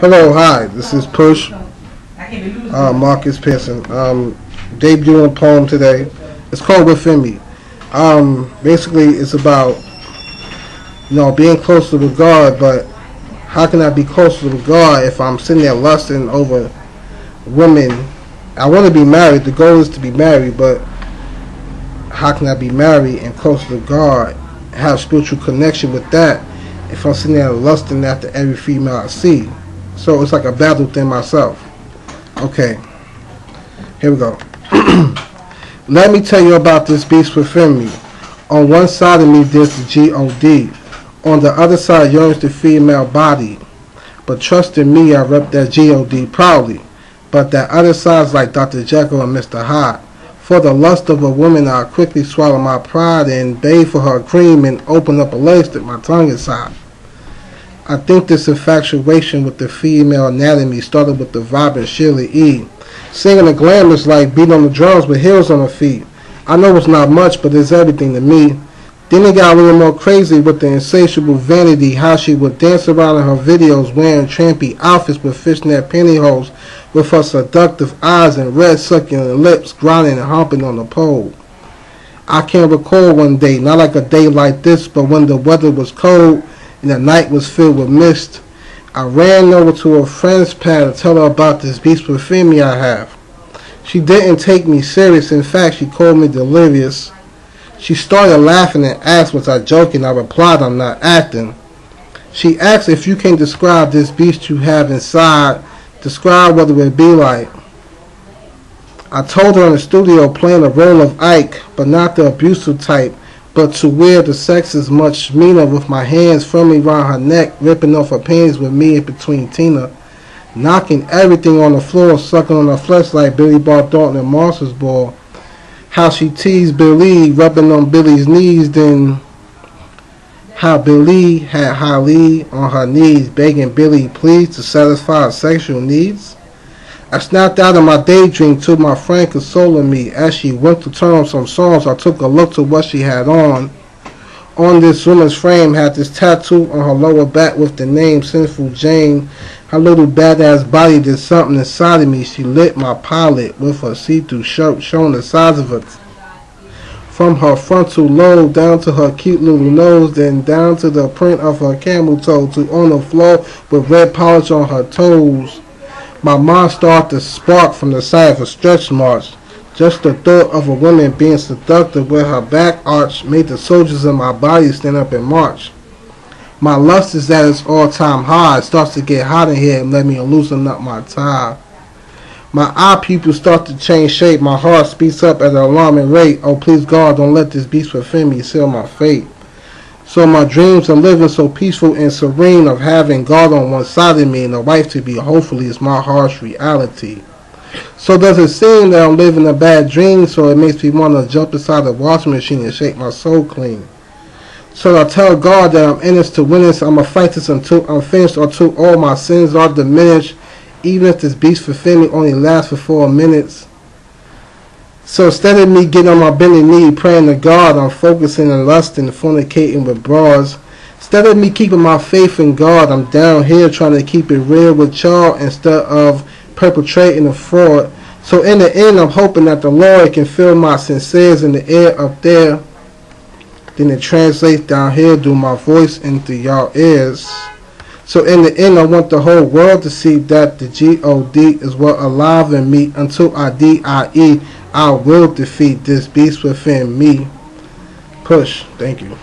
Hello, hi. This is Push. Marcus Pearson. Debuting poem today. It's called Within Me. Basically, it's about being closer to God. But how can I be closer to God if I'm sitting there lusting over women? I want to be married. The goal is to be married, but how can I be married and closer to God, have spiritual connection with that, if I'm sitting there lusting after every female I see? So it's like a battle within myself. Okay, here we go. Let me tell you about this beast within me. On one side of me there's the G-O-D. On the other side yearns the female body. But trust in me, I rep that G-O-D proudly. But that other side's like Dr. Jekyll and Mr. Hyde. For the lust of a woman, I'll quickly swallow my pride and bathe for her cream and open up a lace that my tongue inside. I think this infatuation with the female anatomy started with the vibrant Shirley E. Singing the glamorous like beating on the drums with heels on her feet. I know it's not much, but it's everything to me. Then it got a little more crazy with the insatiable vanity, how she would dance around in her videos wearing trampy outfits with fishnet pantyhose, with her seductive eyes and red succulent lips grinding and humping on the pole. I can recall one day, not like a day like this, but when the weather was cold and the night was filled with mist, I ran over to a friend's pad to tell her about this beast within me I have. She didn't take me serious. In fact, she called me delirious. She started laughing and asked, was I joking? I replied, I'm not acting. She asked, if you can describe this beast you have inside, describe what it would be like. I told her in the studio playing the role of Ike, but not the abusive type, but to where the sex is much meaner, with my hands firmly around her neck, ripping off her panties with me in between Tina, knocking everything on the floor, sucking on her flesh like Billy Bob Thornton and Monsters Ball. How she teased Billy, rubbing on Billy's knees, then how Billy had Holly on her knees, begging Billy please to satisfy her sexual needs. I snapped out of my daydream to my friend consoling me. As she went to turn on some songs, I took a look to what she had on. On this woman's frame had this tattoo on her lower back with the name Sinful Jane. Her little badass body did something inside of me. She lit my palate with her see-through shirt showing the size of it. From her frontal lobe down to her cute little nose, then down to the print of her camel toe, to on the floor with red polish on her toes. My mind started to spark from the sight of a stretch march. Just the thought of a woman being seductive with her back arched made the soldiers in my body stand up and march. My lust is at its all-time high. It starts to get hot in here and let me loosen up my tie. My eye pupils start to change shape. My heart speeds up at an alarming rate. Oh, please God, don't let this beast within me seal my fate. So my dreams are living so peaceful and serene, of having God on one side of me and a wife to be, hopefully, is my harsh reality. So does it seem that I'm living a bad dream, so it makes me want to jump inside the washing machine and shake my soul clean. So I tell God that I'm in this to win this. I'm going to fight this until I'm finished or till all my sins are diminished, even if this beast within me only lasts for 4 minutes. So instead of me getting on my bending knee praying to God, I'm focusing and lusting, fornicating with bras. Instead of me keeping my faith in God, I'm down here trying to keep it real with y'all instead of perpetrating a fraud. So in the end, I'm hoping that the Lord can feel my sinceres in the air up there. Then it translates down here through my voice into y'all ears. So in the end, I want the whole world to see that the G-O-D is what alive in me. Until I D-I-E, I will defeat this beast within me. Push. Thank you.